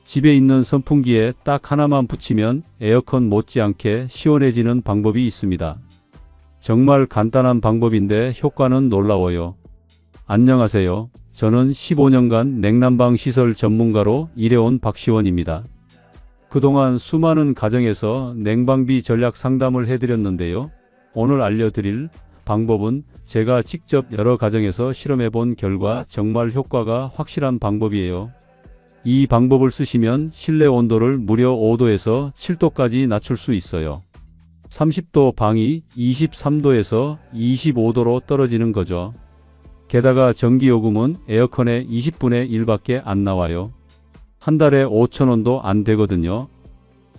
집에 있는 선풍기에 딱 하나만 붙이면 에어컨 못지않게 시원해지는 방법이 있습니다. 정말 간단한 방법인데 효과는 놀라워요. 안녕하세요. 저는 15년간 냉난방 시설 전문가로 일해온 박시원입니다. 그동안 수많은 가정에서 냉방비 전략 상담을 해드렸는데요. 오늘 알려드릴 방법은 제가 직접 여러 가정에서 실험해본 결과 정말 효과가 확실한 방법이에요. 이 방법을 쓰시면 실내 온도를 무려 5도에서 7도까지 낮출 수 있어요. 30도 방이 23도에서 25도로 떨어지는 거죠. 게다가 전기요금은 에어컨의 20분의 1밖에 안 나와요. 한 달에 5,000원도 안 되거든요.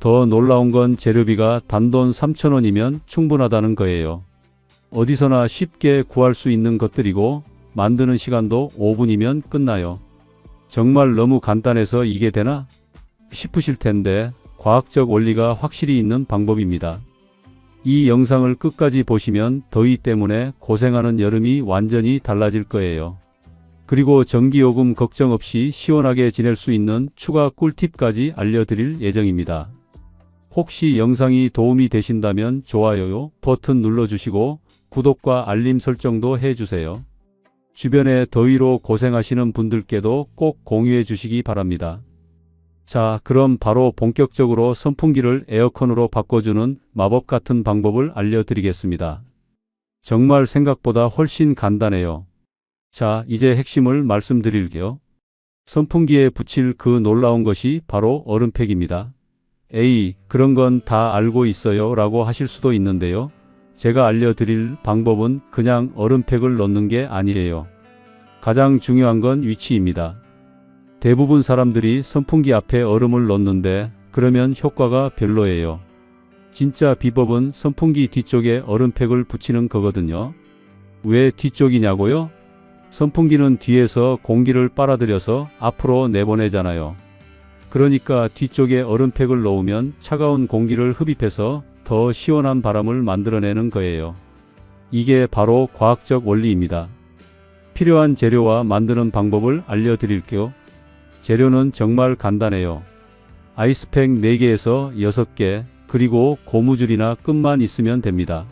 더 놀라운 건 재료비가 단돈 3,000원이면 충분하다는 거예요. 어디서나 쉽게 구할 수 있는 것들이고 만드는 시간도 5분이면 끝나요. 정말 너무 간단해서 이게 되나 싶으실 텐데 과학적 원리가 확실히 있는 방법입니다. 이 영상을 끝까지 보시면 더위 때문에 고생하는 여름이 완전히 달라질 거예요. 그리고 전기요금 걱정 없이 시원하게 지낼 수 있는 추가 꿀팁까지 알려드릴 예정입니다. 혹시 영상이 도움이 되신다면 좋아요 버튼 눌러주시고 구독과 알림 설정도 해주세요. 주변에 더위로 고생하시는 분들께도 꼭 공유해 주시기 바랍니다. 자, 그럼 바로 본격적으로 선풍기를 에어컨으로 바꿔주는 마법 같은 방법을 알려드리겠습니다. 정말 생각보다 훨씬 간단해요. 자, 이제 핵심을 말씀드릴게요. 선풍기에 붙일 그 놀라운 것이 바로 얼음팩입니다. 에이, 그런 건 다 알고 있어요 라고 하실 수도 있는데요. 제가 알려드릴 방법은 그냥 얼음팩을 넣는 게 아니에요. 가장 중요한 건 위치입니다. 대부분 사람들이 선풍기 앞에 얼음을 넣는데 그러면 효과가 별로예요. 진짜 비법은 선풍기 뒤쪽에 얼음팩을 붙이는 거거든요. 왜 뒤쪽이냐고요? 선풍기는 뒤에서 공기를 빨아들여서 앞으로 내보내잖아요. 그러니까 뒤쪽에 얼음팩을 넣으면 차가운 공기를 흡입해서 더 시원한 바람을 만들어내는 거예요. 이게 바로 과학적 원리입니다. 필요한 재료와 만드는 방법을 알려드릴게요. 재료는 정말 간단해요. 아이스팩 4개에서 6개, 그리고 고무줄이나 끈만 있으면 됩니다.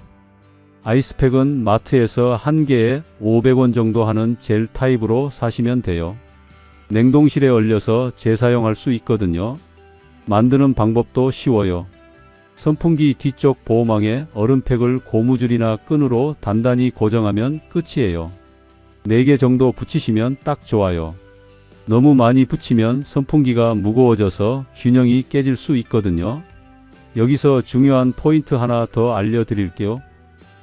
아이스팩은 마트에서 1개에 500원 정도 하는 젤 타입으로 사시면 돼요. 냉동실에 얼려서 재사용할 수 있거든요. 만드는 방법도 쉬워요. 선풍기 뒤쪽 보호망에 얼음팩을 고무줄이나 끈으로 단단히 고정하면 끝이에요. 4개 정도 붙이시면 딱 좋아요. 너무 많이 붙이면 선풍기가 무거워져서 균형이 깨질 수 있거든요. 여기서 중요한 포인트 하나 더 알려드릴게요.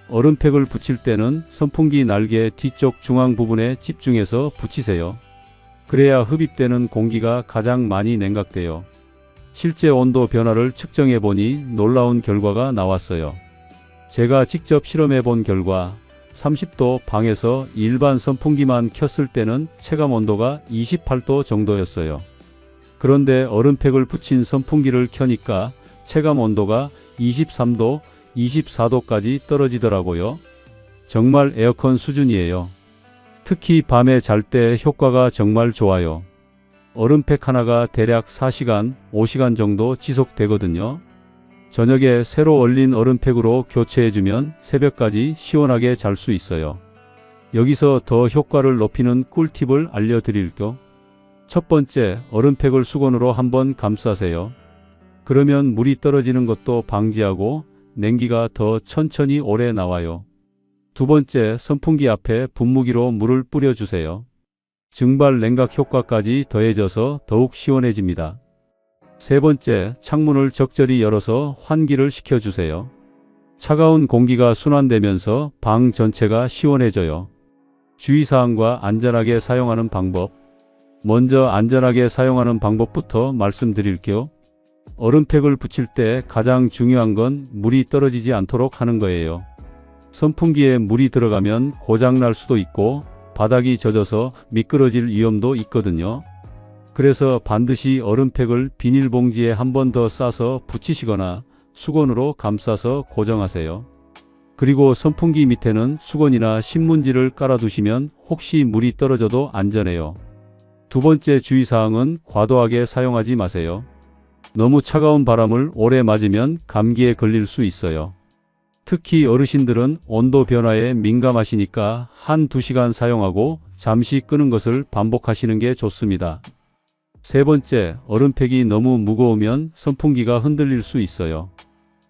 얼음팩을 붙일 때는 선풍기 날개 뒤쪽 중앙 부분에 집중해서 붙이세요. 그래야 흡입되는 공기가 가장 많이 냉각돼요. 실제 온도 변화를 측정해 보니 놀라운 결과가 나왔어요. 제가 직접 실험해 본 결과 30도 방에서 일반 선풍기만 켰을 때는 체감 온도가 28도 정도였어요. 그런데 얼음팩을 붙인 선풍기를 켜니까 체감 온도가 23도, 24도까지 떨어지더라고요. 정말 에어컨 수준이에요. 특히 밤에 잘 때 효과가 정말 좋아요. 얼음팩 하나가 대략 4시간, 5시간 정도 지속되거든요. 저녁에 새로 얼린 얼음팩으로 교체해주면 새벽까지 시원하게 잘 수 있어요. 여기서 더 효과를 높이는 꿀팁을 알려드릴게요. 첫 번째, 얼음팩을 수건으로 한번 감싸세요. 그러면 물이 떨어지는 것도 방지하고 냉기가 더 천천히 오래 나와요. 두 번째, 선풍기 앞에 분무기로 물을 뿌려주세요. 증발 냉각 효과까지 더해져서 더욱 시원해집니다. 세 번째, 창문을 적절히 열어서 환기를 시켜주세요. 차가운 공기가 순환되면서 방 전체가 시원해져요. 주의사항과 안전하게 사용하는 방법. 먼저 안전하게 사용하는 방법부터 말씀드릴게요. 얼음팩을 붙일 때 가장 중요한 건 물이 떨어지지 않도록 하는 거예요. 선풍기에 물이 들어가면 고장날 수도 있고 바닥이 젖어서 미끄러질 위험도 있거든요. 그래서 반드시 얼음팩을 비닐봉지에 한 번 더 싸서 붙이시거나 수건으로 감싸서 고정하세요. 그리고 선풍기 밑에는 수건이나 신문지를 깔아두시면 혹시 물이 떨어져도 안전해요. 두 번째 주의사항은 과도하게 사용하지 마세요. 너무 차가운 바람을 오래 맞으면 감기에 걸릴 수 있어요. 특히 어르신들은 온도 변화에 민감하시니까 1~2시간 사용하고 잠시 끄는 것을 반복하시는 게 좋습니다. 세 번째, 얼음팩이 너무 무거우면 선풍기가 흔들릴 수 있어요.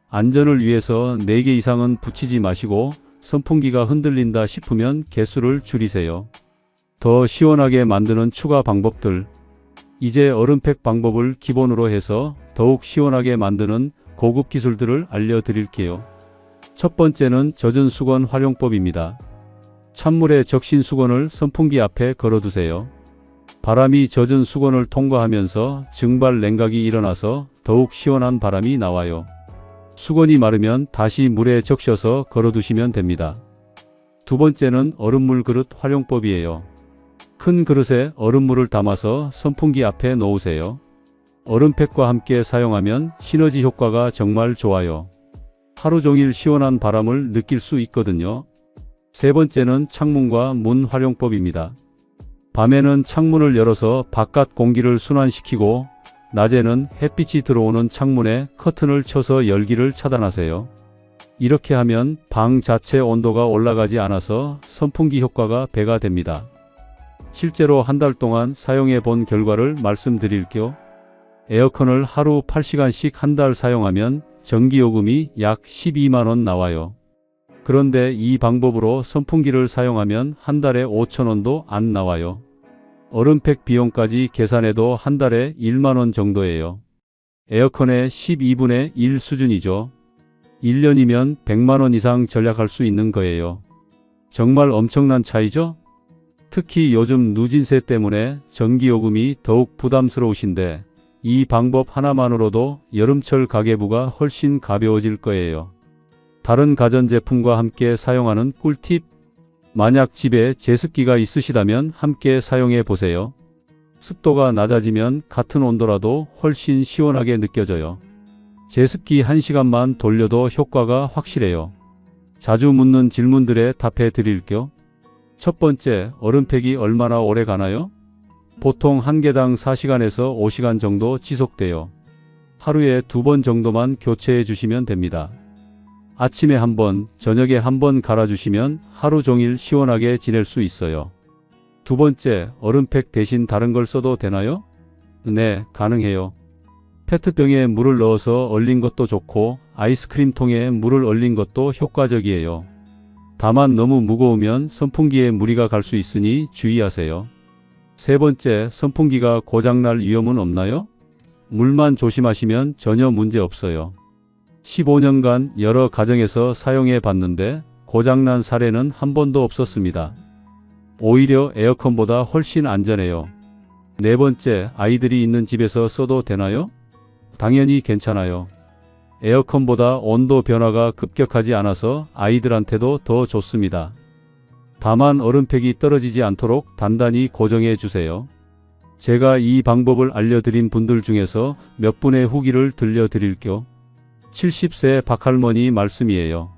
안전을 위해서 4개 이상은 붙이지 마시고 선풍기가 흔들린다 싶으면 개수를 줄이세요. 더 시원하게 만드는 추가 방법들. 이제 얼음팩 방법을 기본으로 해서 더욱 시원하게 만드는 고급 기술들을 알려드릴게요. 첫 번째는 젖은 수건 활용법입니다. 찬물에 적신 수건을 선풍기 앞에 걸어두세요. 바람이 젖은 수건을 통과하면서 증발 냉각이 일어나서 더욱 시원한 바람이 나와요. 수건이 마르면 다시 물에 적셔서 걸어두시면 됩니다. 두 번째는 얼음물 그릇 활용법이에요. 큰 그릇에 얼음물을 담아서 선풍기 앞에 놓으세요. 얼음팩과 함께 사용하면 시너지 효과가 정말 좋아요. 하루 종일 시원한 바람을 느낄 수 있거든요. 세 번째는 창문과 문 활용법입니다. 밤에는 창문을 열어서 바깥 공기를 순환시키고 낮에는 햇빛이 들어오는 창문에 커튼을 쳐서 열기를 차단하세요. 이렇게 하면 방 자체 온도가 올라가지 않아서 선풍기 효과가 배가 됩니다. 실제로 한 달 동안 사용해 본 결과를 말씀드릴게요. 에어컨을 하루 8시간씩 한 달 사용하면 전기요금이 약 12만원 나와요. 그런데 이 방법으로 선풍기를 사용하면 한 달에 5,000원도 안 나와요. 얼음팩 비용까지 계산해도 한 달에 1만원 정도예요. 에어컨의 12분의 1 수준이죠. 1년이면 100만원 이상 절약할 수 있는 거예요. 정말 엄청난 차이죠? 특히 요즘 누진세 때문에 전기요금이 더욱 부담스러우신데 이 방법 하나만으로도 여름철 가계부가 훨씬 가벼워질 거예요. 다른 가전제품과 함께 사용하는 꿀팁. 만약 집에 제습기가 있으시다면 함께 사용해 보세요. 습도가 낮아지면 같은 온도라도 훨씬 시원하게 느껴져요. 제습기 1시간만 돌려도 효과가 확실해요. 자주 묻는 질문들에 답해 드릴게요. 첫 번째, 얼음팩이 얼마나 오래 가나요? 보통 한 개당 4시간에서 5시간 정도 지속돼요. 하루에 2번 정도만 교체해 주시면 됩니다. 아침에 1번, 저녁에 1번 갈아주시면 하루 종일 시원하게 지낼 수 있어요. 두 번째, 얼음팩 대신 다른 걸 써도 되나요? 네, 가능해요. 페트병에 물을 넣어서 얼린 것도 좋고 아이스크림통에 물을 얼린 것도 효과적이에요. 다만 너무 무거우면 선풍기에 무리가 갈 수 있으니 주의하세요. 세 번째, 선풍기가 고장날 위험은 없나요? 물만 조심하시면 전혀 문제 없어요. 15년간 여러 가정에서 사용해 봤는데 고장난 사례는 한 번도 없었습니다. 오히려 에어컨보다 훨씬 안전해요. 네 번째, 아이들이 있는 집에서 써도 되나요? 당연히 괜찮아요. 에어컨보다 온도 변화가 급격하지 않아서 아이들한테도 더 좋습니다. 다만 얼음팩이 떨어지지 않도록 단단히 고정해 주세요. 제가 이 방법을 알려드린 분들 중에서 몇 분의 후기를 들려드릴게요. 70세 박할머니 말씀이에요.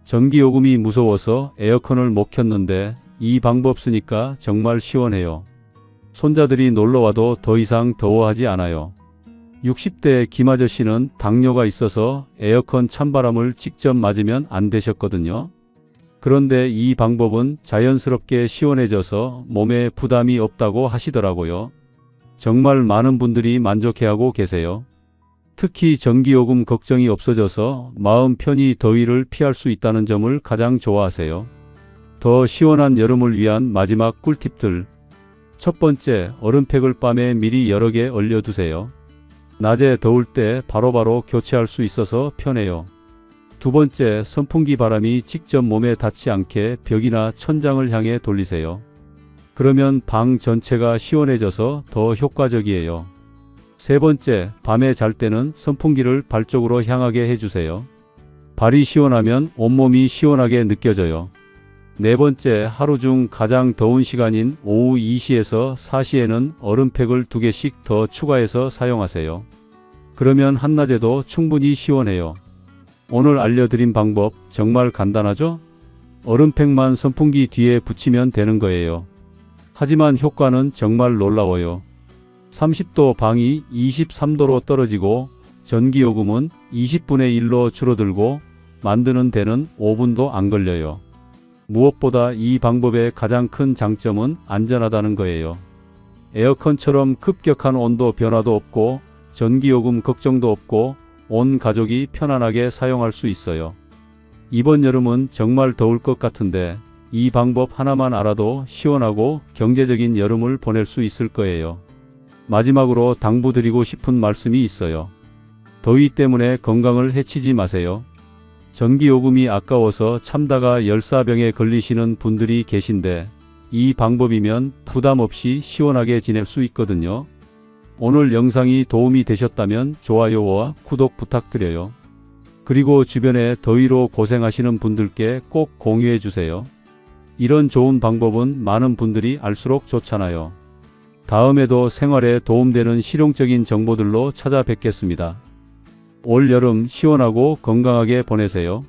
전기요금이 무서워서 에어컨을 못 켰는데 이 방법 쓰니까 정말 시원해요. 손자들이 놀러와도 더 이상 더워하지 않아요. 60대 김아저씨는 당뇨가 있어서 에어컨 찬바람을 직접 맞으면 안 되셨거든요. 그런데 이 방법은 자연스럽게 시원해져서 몸에 부담이 없다고 하시더라고요. 정말 많은 분들이 만족해하고 계세요. 특히 전기요금 걱정이 없어져서 마음 편히 더위를 피할 수 있다는 점을 가장 좋아하세요. 더 시원한 여름을 위한 마지막 꿀팁들. 첫 번째, 얼음팩을 밤에 미리 여러 개 얼려두세요. 낮에 더울 때 바로바로 교체할 수 있어서 편해요. 두 번째, 선풍기 바람이 직접 몸에 닿지 않게 벽이나 천장을 향해 돌리세요. 그러면 방 전체가 시원해져서 더 효과적이에요. 세 번째, 밤에 잘 때는 선풍기를 발 쪽으로 향하게 해주세요. 발이 시원하면 온몸이 시원하게 느껴져요. 네 번째, 하루 중 가장 더운 시간인 오후 2시에서 4시에는 얼음팩을 2개씩 더 추가해서 사용하세요. 그러면 한낮에도 충분히 시원해요. 오늘 알려드린 방법 정말 간단하죠? 얼음팩만 선풍기 뒤에 붙이면 되는 거예요. 하지만 효과는 정말 놀라워요. 30도 방이 23도로 떨어지고 전기요금은 20분의 1로 줄어들고 만드는 데는 5분도 안 걸려요. 무엇보다 이 방법의 가장 큰 장점은 안전하다는 거예요. 에어컨처럼 급격한 온도 변화도 없고 전기요금 걱정도 없고 온 가족이 편안하게 사용할 수 있어요. 이번 여름은 정말 더울 것 같은데 이 방법 하나만 알아도 시원하고 경제적인 여름을 보낼 수 있을 거예요. 마지막으로 당부드리고 싶은 말씀이 있어요. 더위 때문에 건강을 해치지 마세요. 전기요금이 아까워서 참다가 열사병에 걸리시는 분들이 계신데 이 방법이면 부담 없이 시원하게 지낼 수 있거든요. 오늘 영상이 도움이 되셨다면 좋아요와 구독 부탁드려요. 그리고 주변에 더위로 고생하시는 분들께 꼭 공유해 주세요. 이런 좋은 방법은 많은 분들이 알수록 좋잖아요. 다음에도 생활에 도움되는 실용적인 정보들로 찾아뵙겠습니다. 올 여름 시원하고 건강하게 보내세요.